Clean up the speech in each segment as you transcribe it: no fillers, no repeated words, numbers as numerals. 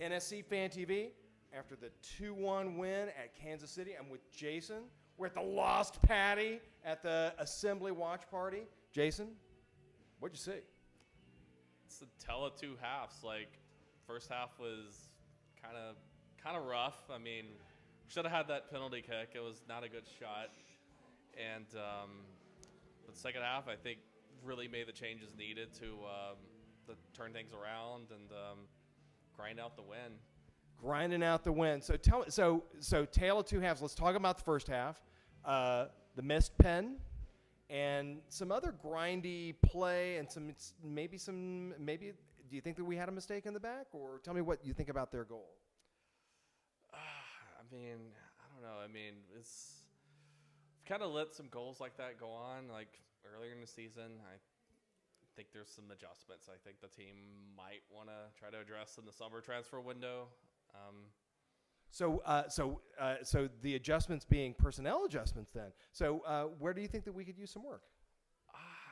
NSC Fan TV, after the 2-1 win at Kansas City, I'm with Jason. We're at the Lost Patty at the Assembly Watch Party. Jason, what'd you see? It's a tell of two halves. Like, first half was kind of rough. I mean, should have had that penalty kick. It was not a good shot. And the second half, I think, really made the changes needed to turn things around and grind out the win. Grinding out the win. So tale of two halves. Let's talk about the first half. The missed pen and some other grindy play and maybe do you think that we had a mistake in the back, or tell me what you think about their goal? I mean, I don't know. I mean, it's kind of let some goals like that go on. Like earlier in the season, I think there's some adjustments I think the team might want to try to address in the summer transfer window. So the adjustments being personnel adjustments then. So where do you think that we could use some work?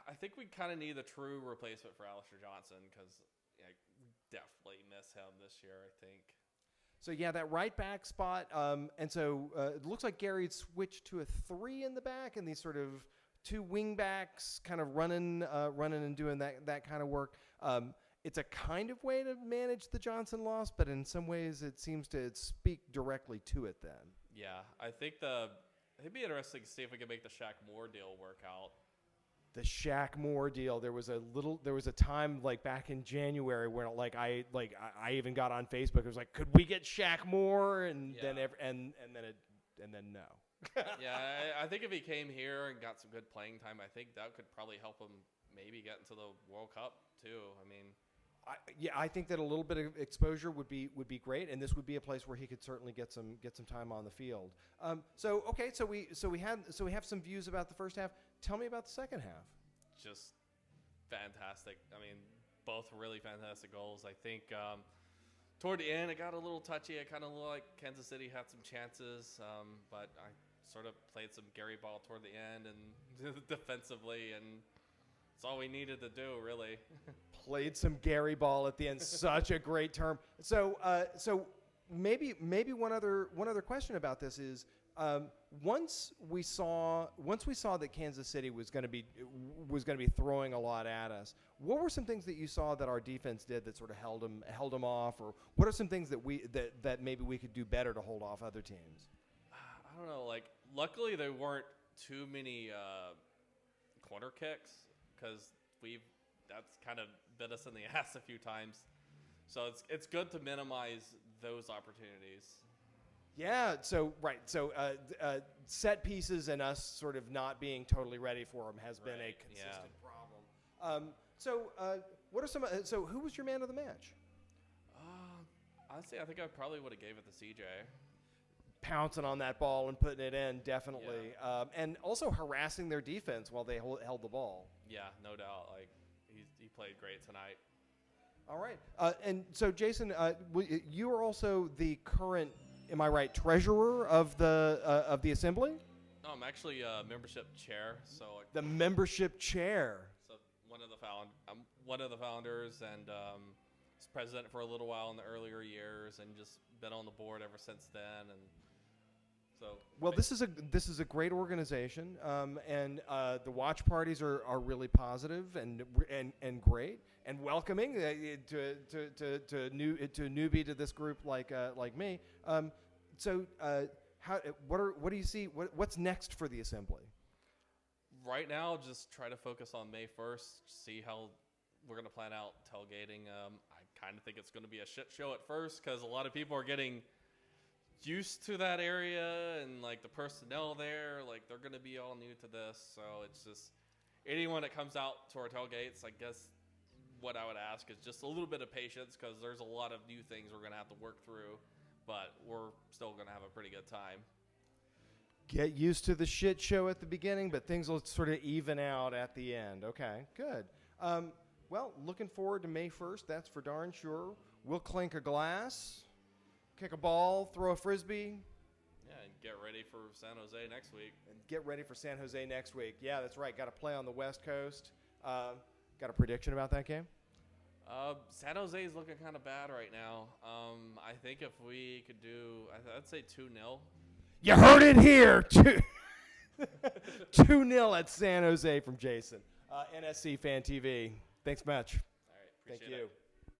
I think we kind of need a true replacement for Alistair Johnson because we definitely miss him this year, I think. So, yeah, that right back spot. And so it looks like Gary'd switched to a 3 in the back and these sort of 2 wing backs kind of running and doing that kind of work. It's a kind of way to manage the Johnson loss, but in some ways it seems to speak directly to it then. Yeah, I think it'd be interesting to see if we can make the Shaq Moore deal work out. The Shaq Moore deal. There was a time like back in January where I even got on Facebook. It was like, could we get Shaq Moore? And then no. Yeah, I think if he came here and got some good playing time, I think that could probably help him maybe get into the World Cup too. I mean, I think that a little bit of exposure would be great, and this would be a place where he could certainly get some time on the field. So we have some views about the first half. Tell me about the second half. Just fantastic. I mean, both really fantastic goals. I think toward the end it got a little touchy. It kind of looked like Kansas City had some chances, but I sort of played some Gary ball toward the end and defensively, and that's all we needed to do, really. Played some Gary ball at the end. Such a great term. So maybe one other question about this is once we saw that Kansas City was going to be throwing a lot at us. What were some things that you saw that our defense did that sort of held them off, or what are some things that maybe we could do better to hold off other teams? I don't know. Like, luckily there weren't too many corner kicks because that's kind of bit us in the ass a few times. So it's good to minimize those opportunities. Yeah. So right. So set pieces and us sort of not being totally ready for them has been a consistent problem. What are some? So who was your man of the match? Honestly, I think I probably would have gave it to CJ. Pouncing on that ball and putting it in, definitely, and also harassing their defense while they held the ball. Yeah, no doubt. Like he played great tonight. All right, and so Jason, you are also the current, am I right, treasurer of the assembly? No, I'm actually a membership chair. So the membership chair. So I'm one of the founders, and was president for a little while in the earlier years, and just been on the board ever since then. And so, well, this is a great organization, and the watch parties are really positive and great and welcoming to a newbie to this group like me. What do you see? What's next for the assembly? Right now, just try to focus on May 1st. See how we're going to plan out tailgating. I kind of think it's going to be a shit show at first because a lot of people are getting used to that area and like the personnel there, like they're going to be all new to this. So it's just anyone that comes out to our tailgates, I guess what I would ask is just a little bit of patience because there's a lot of new things we're going to have to work through, but we're still going to have a pretty good time. Get used to the shit show at the beginning, but things will sort of even out at the end. Okay, good. Well, looking forward to May 1st. That's for darn sure. We'll clink a glass, kick a ball, throw a frisbee. Yeah, and get ready for San Jose next week. Yeah, that's right. Got to play on the West Coast. Got a prediction about that game? San Jose is looking kind of bad right now. I think if we could do, I'd say 2-0. You heard it here. 2-0 at San Jose from Jason. NSC Fan TV. Thanks much. All right, appreciate Thank you. it.